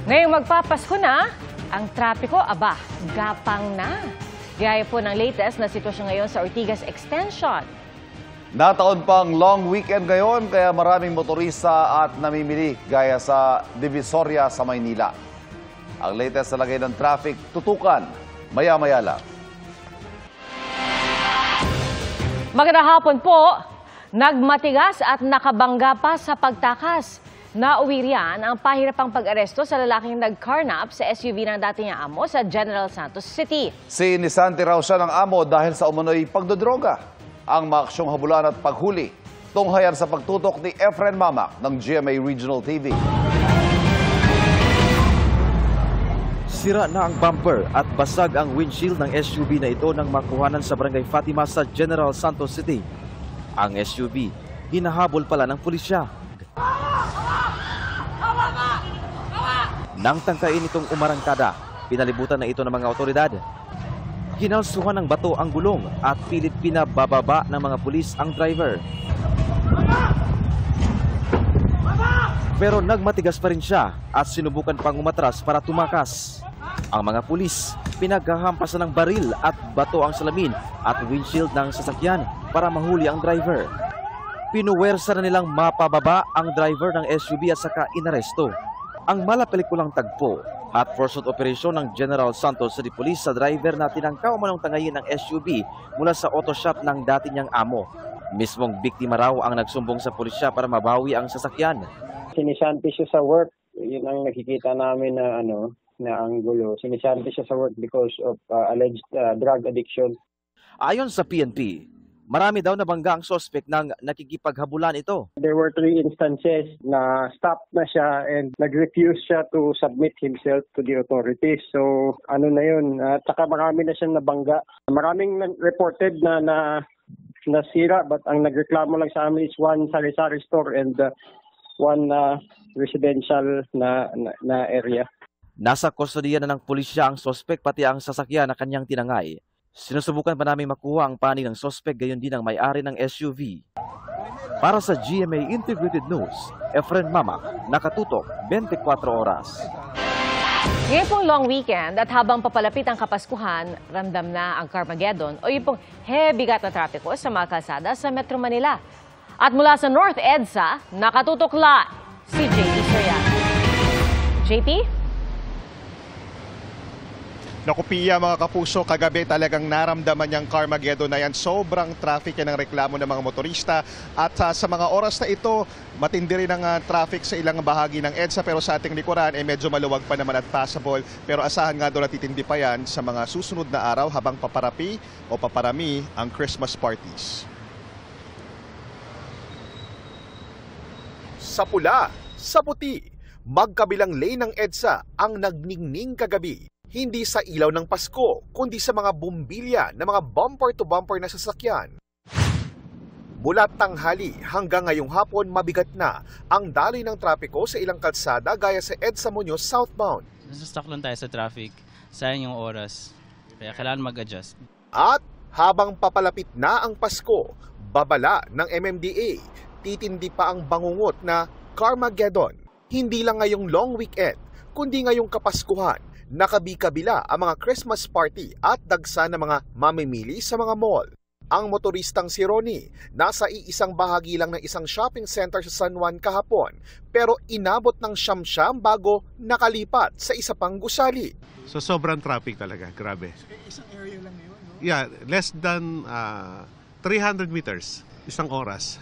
Ngayong magpapasko na, ang trapiko, aba, gapang na. Gaya po ng latest na sitwasyon ngayon sa Ortigas Extension. Nataon pang long weekend ngayon kaya maraming motorista at namimili gaya sa Divisoria sa Maynila. Ang latest na lagay ng traffic, tutukan, maya-maya lang. Magandang hapon po. Nagmatigas at nakabangga pa sa pagtakas. Nauwi riyan ang pahirapang pag-aresto sa lalaking nag-carnap sa SUV ng dati niyang amo sa General Santos City. Sinisanti raw siya ng amo dahil sa umunoy pagdodroga. Ang maaksyong habulan at paghuli, tunghayan sa pagtutok ni Efren Mamac ng GMA Regional TV. Sira na ang bumper at basag ang windshield ng SUV na ito nang makuhanan sa Barangay Fatima sa General Santos City. Ang SUV, hinahabol pala ng pulisya. Nang tangkain itong umarangkada, pinalibutan na ito ng mga otoridad. Kinalsuhan ng bato ang gulong at pilit pinabababa ng mga pulis ang driver. Pero nagmatigas pa rin siya at sinubukan pang umatras para tumakas. Ang mga pulis, pinaghahampasan ng baril at bato ang salamin at windshield ng sasakyan para mahuli ang driver. Pinuwersa na nilang mapababa ang driver ng SUV at saka inaresto. Ang malapelikulang tagpo at pursuit operation ng General Santos City Police sa driver na tinangkaw manong tangayin ng SUV mula sa auto shop ng dati niyang amo. Mismong biktima raw ang nagsumbong sa pulisya para mabawi ang sasakyan. Sinisanti siya sa work. Yun ang nakikita namin na na anggulo. Sinisanti siya sa work because of alleged drug addiction. Ayon sa PNP, marami daw nabangga ang suspect ng nakikipaghabulan ito. There were 3 instances na stop na siya and nag-refuse siya to submit himself to the authorities. So ano na yun, saka marami na siyang nabangga. Maraming reported na nasira but ang nagreklamo lang sa amin is one sari-sari store and one residential na area. Nasa kustodiya na ng pulisya ang suspect pati ang sasakyan na kanyang tinangay. Sinusubukan pa namin makuha ang panig ng suspect gayon din ang may-ari ng SUV. Para sa GMA Integrated News, Efren Mamac, nakatutok 24 oras. Ngayon pong long weekend at habang papalapit ang Kapaskuhan, ramdam na ang Carmageddon o yung pong bigat na trapiko sa mga kalsada sa Metro Manila. At mula sa North EDSA, nakatutok la si JP Soriano. JP? Naku Pia, mga kapuso, kagabi talagang naramdaman niyang Carmageddon na yan. Sobrang traffic yan ang reklamo ng mga motorista. At sa mga oras na ito, matindi rin ang traffic sa ilang bahagi ng EDSA. Pero sa ating likuran, medyo maluwag pa naman at passable. Pero asahan nga doon na titindi pa yan sa mga susunod na araw habang paparapi o paparami ang Christmas parties. Sa pula, sa puti, magkabilang lane ng EDSA ang nagningning kagabi. Hindi sa ilaw ng Pasko, kundi sa mga bumbilya ng mga bumper-to-bumper na sasakyan. Mula tanghali hanggang ngayong hapon, mabigat na ang daloy ng trapiko sa ilang kalsada gaya sa EDSA Muñoz southbound. Nasa-stuck lang tayo sa traffic, sayang yung oras, kaya kailangan mag-adjust. At habang papalapit na ang Pasko, babala ng MMDA, titindi pa ang bangungot na Carmageddon. Hindi lang ngayong long weekend, kundi ngayong Kapaskuhan. Nakabi-kabila ang mga Christmas party at dagsa ng mga mamimili sa mga mall. Ang motoristang si Ronnie, nasa iisang bahagi lang ng isang shopping center sa San Juan kahapon, pero inabot ng siyam-siyam bago nakalipat sa isa pang gusali. So sobrang traffic talaga, grabe. Isang area lang yun, no? Yeah, less than 300 meters, isang oras.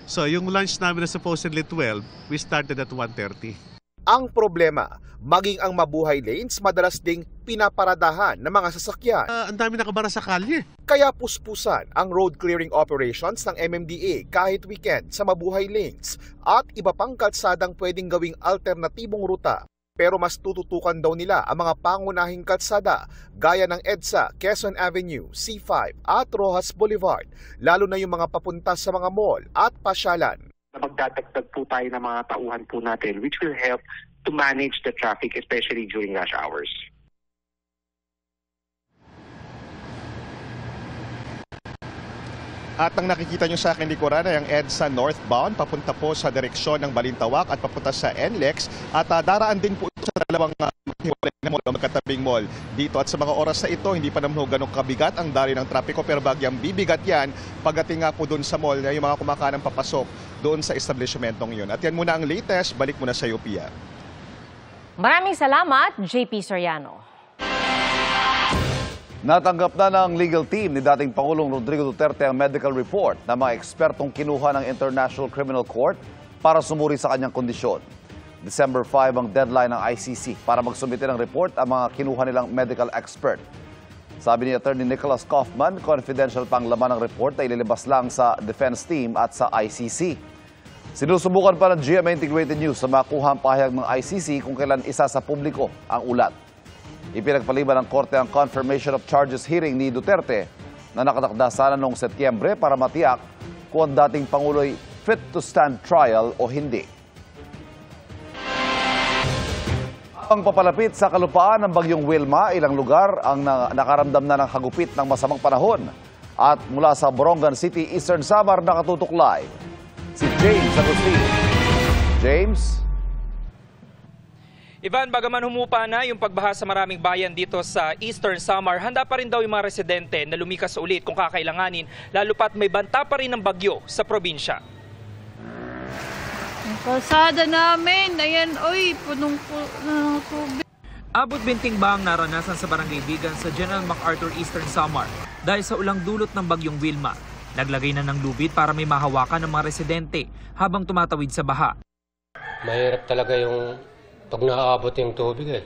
So yung lunch namin na supposedly 12, we started at 1:30. Ang problema, maging ang mabuhay lanes madalas ding pinaparadahan ng mga sasakyan. Ang dami nakabara sa kalye. Kaya puspusan ang road clearing operations ng MMDA kahit weekend sa mabuhay lanes at iba pang kalsadang pwedeng gawing alternatibong ruta. Pero mas tututukan daw nila ang mga pangunahing kalsada gaya ng EDSA, Quezon Avenue, C5 at Rojas Boulevard, lalo na yung mga papunta sa mga mall at pasyalan. Magdadagdag po tayo ng mga tauhan po natin which will help to manage the traffic especially during rush hours. At ang nakikita nyo sa akin likuran ay ang EDSA northbound papunta po sa direksyon ng Balintawak at papunta sa NLEX at daraan din po sa dalawang maghiwalay na mall o magkatabing mall dito. At sa mga oras na ito, hindi pa naman ganong kabigat ang daloy ng trapiko pero bagyang bibigat yan pagdating nga po doon sa mall na yung mga kumakanang papasok doon sa establishmentong yun. At yan muna ang latest. Balik muna sa iyo, Pia. Maraming salamat, JP Soriano. Natanggap na ng legal team ni dating Pangulong Rodrigo Duterte ang medical report ng mga ekspertong kinuha ng International Criminal Court para sumuri sa kanyang kondisyon. December 5 ang deadline ng ICC para magsumite ng report ang mga kinuha nilang medical expert. Sabi ni Attorney Nicholas Kaufman, confidential pang laman ng report ay ililabas lang sa defense team at sa ICC. Sinusubukan pa ng GMA Integrated News sa makuha ang pahayag ng ICC kung kailan isa sa publiko ang ulat. Ipinagpaliban ng Korte ang confirmation of charges hearing ni Duterte na nakatakda sana noong Setyembre para matiyak kung ang dating Pangulo'y fit to stand trial o hindi. Ang papalapit sa kalupaan ng bagyong Wilma, ilang lugar ang nakaramdam na ng hagupit ng masamang panahon. At mula sa Borongan City, Eastern Samar, nakatutok live si James Agustin. James? Ivan, bagaman humupa na yung pagbaha sa maraming bayan dito sa Eastern Samar, handa pa rin daw yung mga residente na lumikas ulit kung kakailanganin, lalo pat may banta pa rin ng bagyo sa probinsya. Ang kalsada namin, ayan, oy, punong-puno ng tubig. Abot binting ba ang naranasan sa Barangay Bigan sa General MacArthur, Eastern Samar dahil sa ulang dulot ng bagyong Wilma. Naglagay na ng lubid para may mahawakan ng mga residente habang tumatawid sa baha. Mahirap talaga yung pag naaabot yung tubig eh.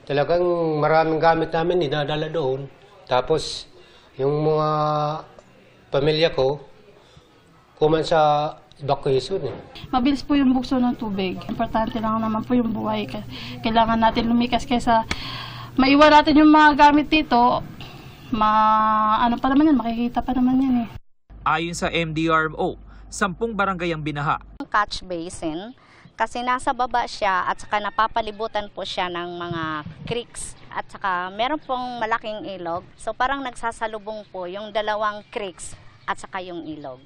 Talagang maraming gamit namin dinadala doon. Tapos yung mga pamilya ko kuman sa evacuation eh. Mabilis po yung bukso ng tubig. Importante lang naman po yung buhay. Kailangan natin lumikas kaysa maiwan natin yung mga gamit dito. Ano pa naman yan, makikita pa naman yan eh. Ayon sa MDRMO, 10 barangay ang binaha. Catch basin. Kasi nasa baba siya at saka napapalibutan po siya ng mga creeks at saka meron pong malaking ilog. So parang nagsasalubong po yung dalawang creeks at saka yung ilog.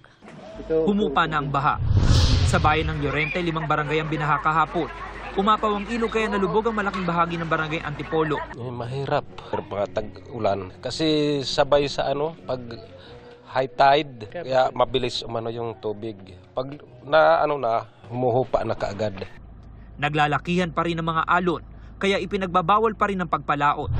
Humupa na ang baha. Sa bayan ng Llorente, 5 barangay ang binaha kahapon. Umapaw ang ilog kaya nalubog ang malaking bahagi ng barangay Antipolo. Mahirap mga tag-ulan kasi sabay sa pag high tide kaya mabilis yung tubig. Pag humuhupa na kaagad. Naglalakihan pa rin ang mga alon, kaya ipinagbabawal pa rin ang pagpalaot.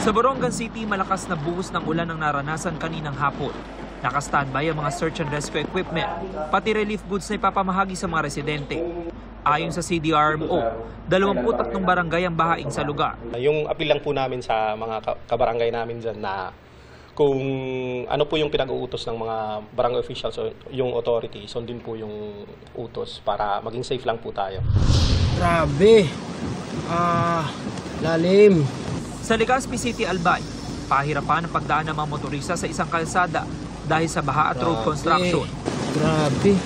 Sa Borongan City, malakas na buhos ng ulan ang naranasan kaninang hapon. Naka-standby ang mga search and rescue equipment, pati relief goods na ipapamahagi sa mga residente. Ayon sa CDRMO, 23 barangay ang bahain sa lugar. Yung apil lang po namin sa mga kabarangay namin dyan na kung ano po yung pinag-uutos ng mga barangay officials o yung authority, sundin po yung utos para maging safe lang po tayo. Grabe! Lalim! Sa Legazpi City, Albay, pahirapan ang pagdaan ng mga motorista sa isang kalsada dahil sa baha at road construction. Grabe!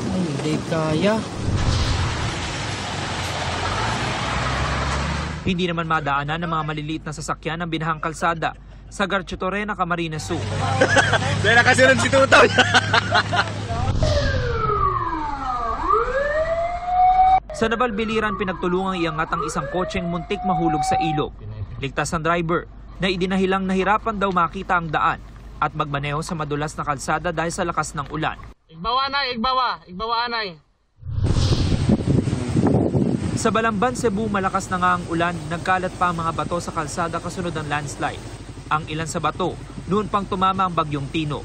Ay, hindi kaya. Hindi naman madaanan ng mga maliliit na sasakyan ng binahang kalsada sa Garcio Torena, Camarines Sur. Dahil nakasunod si Tutoy! Sa Nabalbiliran, pinagtulungang iangat ang isang kotseng muntik mahulog sa ilog. Ligtas ang driver na idinahilang nahirapan daw makita ang daan at magmaneho sa madulas na kalsada dahil sa lakas ng ulan. Igbawa, Anay! Igbawa, Anay! Sa Balamban, Cebu, malakas na nga ang ulan, nagkalat pa ang mga bato sa kalsada kasunod ng landslide. Ang ilan sa bato, noon pang tumama ang bagyong Tino.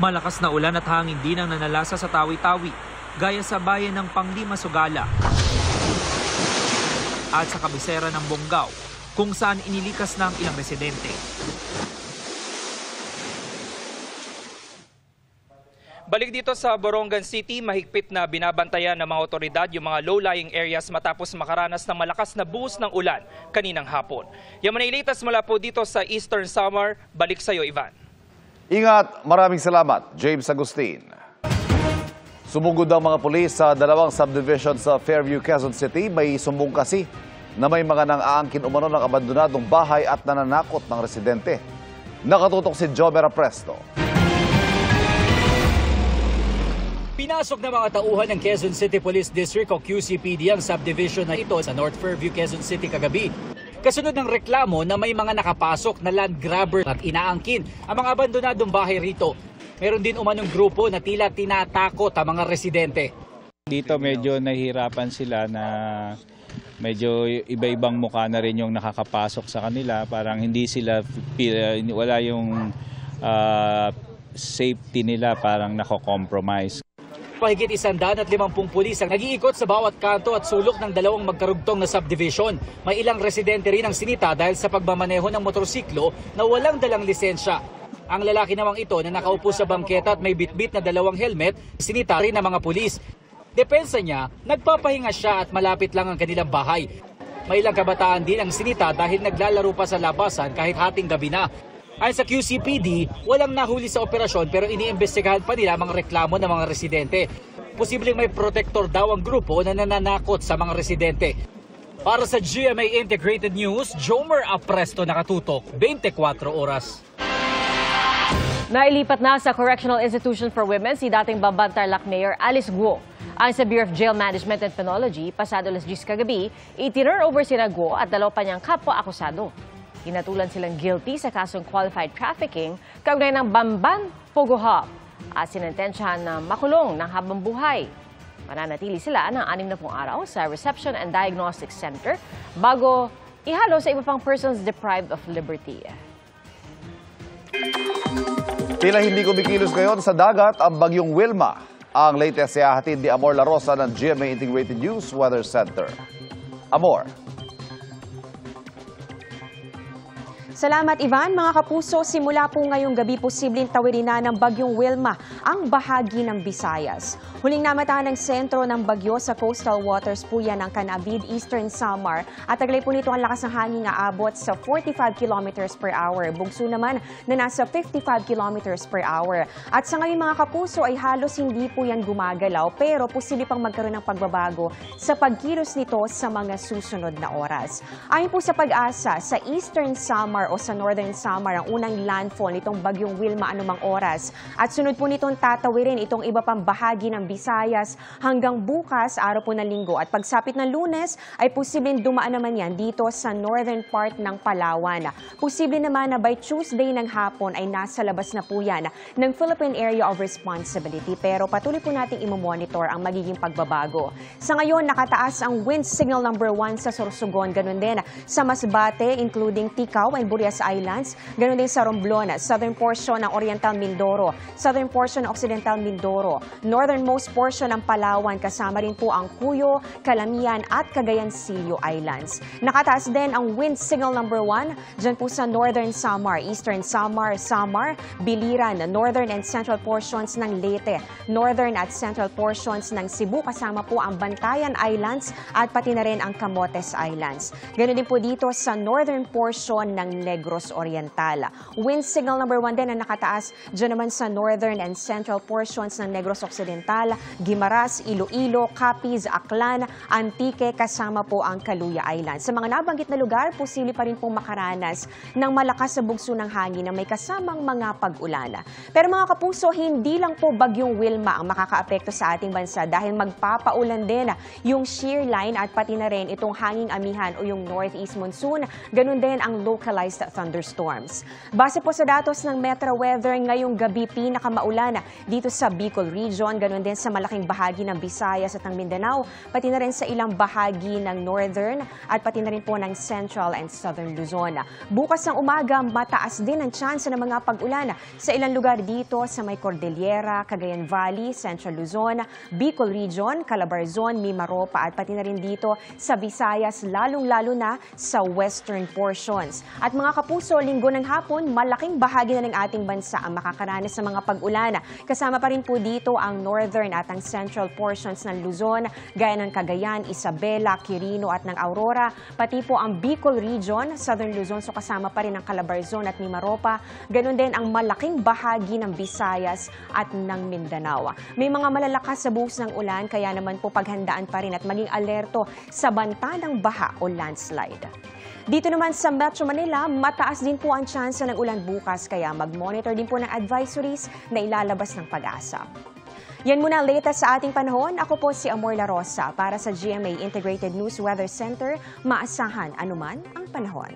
Malakas na ulan at hangin din ang nanalasa sa Tawi-Tawi, gaya sa bayan ng Panglima, Sugala. At sa kabisera ng Bonggao, kung saan inilikas na ang ilang residente. Balik dito sa Borongan City, mahigpit na binabantayan ng mga otoridad yung mga low-lying areas matapos makaranas ng malakas na buhos ng ulan kaninang hapon. Yung manilitas mula po dito sa Eastern Samar, balik sa iyo, Ivan. Ingat, maraming salamat, James Agustin. Sumugod ang mga pulis sa dalawang subdivision sa Fairview, Quezon City. May sumbong kasi na may mga nang-aangkin umano ng abandonadong bahay at nananakot ng residente. Nakatutok si Jomera Presto. Pinasok ng mga tauhan ng Quezon City Police District o QCPD ang subdivision na ito sa North Fairview, Quezon City kagabi. Kasunod ng reklamo na may mga nakapasok na land grabber at inaangkin ang mga abandonadong bahay rito. Meron din umanong grupo na tila tinatakot ang mga residente. Dito medyo nahihirapan sila na medyo iba-ibang mukha na rin yung nakakapasok sa kanila. Parang hindi sila, wala yung safety nila, parang nako-compromise. Pahigit 150 pulis ang nag-iikot sa bawat kanto at sulok ng dalawang magkarugtong na subdivision. May ilang residente rin ang sinita dahil sa pagmamaneho ng motorsiklo na walang dalang lisensya. Ang lalaki namang ito na nakaupo sa bangketa at may bitbit na 2 helmet, sinita rin ng mga pulis. Depensa niya, nagpapahinga siya at malapit lang ang kanilang bahay. May ilang kabataan din ang sinita dahil naglalaro pa sa labasan kahit hating gabi na. Ayon sa QCPD, walang nahuli sa operasyon pero iniimbestigahan pa nila mga reklamo ng mga residente. Posibleng may protector daw ang grupo na nananakot sa mga residente. Para sa GMA Integrated News, Jomer Apresto, nakatutok, 24 oras. Nailipat na sa Correctional Institution for Women si dating Bamban Tarlac Mayor Alice Guo. Ayon sa Bureau of Jail Management and Penology, pasado alas 10 kagabi, i-turn over sina Guo at 2 pa niyang kapwa-akusado. Hinatulan silang guilty sa kasong qualified trafficking kaugnay ng Bamban Pogo Hub at sinentensyahan na makulong ng habang buhay. Mananatili sila ng 60 araw sa Reception and Diagnostic Center bago ihalo sa iba pang persons deprived of liberty. Tila hindi kumikilos ngayon sa dagat ang bagyong Wilma. Ang latest ay hahatid ni Amor La Rosa ng GMA Integrated News Weather Center. Amor. Salamat Ivan. Mga kapuso, simula po ngayong gabi posibleng tawirin na ng bagyong Wilma ang bahagi ng Visayas. Huling namataan ng sentro ng bagyo sa coastal waters po yan ng Canabid, Eastern Samar at taglay po nito ang lakas ng hangin na abot sa 45 kilometers per hour. Bugso naman na nasa 55 kilometers per hour. At sa ngayon mga kapuso ay halos hindi po yan gumagalaw pero posible pang magkaroon ng pagbabago sa pagkilos nito sa mga susunod na oras. Ayon po sa pag-asa, sa Eastern Samar o sa Northern Samar ang unang landfall nitong bagyong Wilma anumang oras. At sunod po nitong tatawirin itong iba pang bahagi ng Visayas hanggang bukas, araw po ng Linggo. At pagsapit ng Lunes ay posibleng dumaan naman yan dito sa northern part ng Palawan. Posible naman na by Tuesday ng hapon ay nasa labas na po yan ng Philippine Area of Responsibility. Pero patuloy po nating imomonitor ang magiging pagbabago. Sa ngayon, nakataas ang wind signal number 1 sa Sorsogon. Ganun din sa Masbate, including Ticao and Burias Islands. Ganun din sa Romblon, southern portion ng Oriental Mindoro, southern portion ng Occidental Mindoro, northernmost portion ng Palawan, kasama rin po ang Cuyo, Calamian at Cagayan Silio Islands. Nakataas din ang wind signal number 1 dyan po sa Northern Samar, Eastern Samar, Biliran, northern and central portions ng Leyte, northern at central portions ng Cebu, kasama po ang Bantayan Islands at pati na rin ang Camotes Islands. Ganun din po dito sa northern portion ng Negros Oriental. Wind signal number 1 din na nakataas dyan naman sa northern and central portions ng Negros Occidental, Guimaras, Iloilo, Capiz, Aklan, Antique, kasama po ang Caluya Island. Sa mga nabanggit na lugar, posible pa rin pong makaranas ng malakas sa bugso ng hangin na may kasamang mga pag-ulan. Pero mga kapuso, hindi lang po bagyong Wilma ang makakaapekto sa ating bansa dahil magpapaulan din yung shear line at pati na rin itong hanging amihan o yung northeast monsoon. Ganun din ang localized thunderstorms. Base po sa datos ng Metro Weather, ngayong gabi pinakamaulan dito sa Bicol Region, ganun din sa malaking bahagi ng Visayas at ng Mindanao, pati na rin sa ilang bahagi ng Northern at pati na rin po ng Central and Southern Luzon. Bukas ng umaga, mataas din ang tsansa ng mga pag-ulan sa ilang lugar dito sa may Cordillera, Cagayan Valley, Central Luzon, Bicol Region, Calabarzon, Mimaropa at pati na rin dito sa Visayas, lalong-lalo na sa western portions. At mga Mga kapuso, linggo ng hapon, malaking bahagi na ng ating bansa ang makakaranas sa mga pag-ulan. Kasama pa rin po dito ang northern at ang central portions ng Luzon, gaya ng Cagayan, Isabela, Quirino at ng Aurora, pati po ang Bicol region, southern Luzon, so kasama pa rin ang Calabarzon at Mimaropa, ganun din ang malaking bahagi ng Visayas at ng Mindanao. May mga malalakas sa buhos ng ulan, kaya naman po paghandaan pa rin at maging alerto sa banta ng baha o landslide. Dito naman sa Metro Manila, mataas din po ang tsansa ng ulan bukas, kaya mag-monitor din po ng advisories na ilalabas ng Pag-asa. Yan muna ang latest sa ating panahon. Ako po si Amor La Rosa para sa GMA Integrated News Weather Center. Maasahan anuman ang panahon.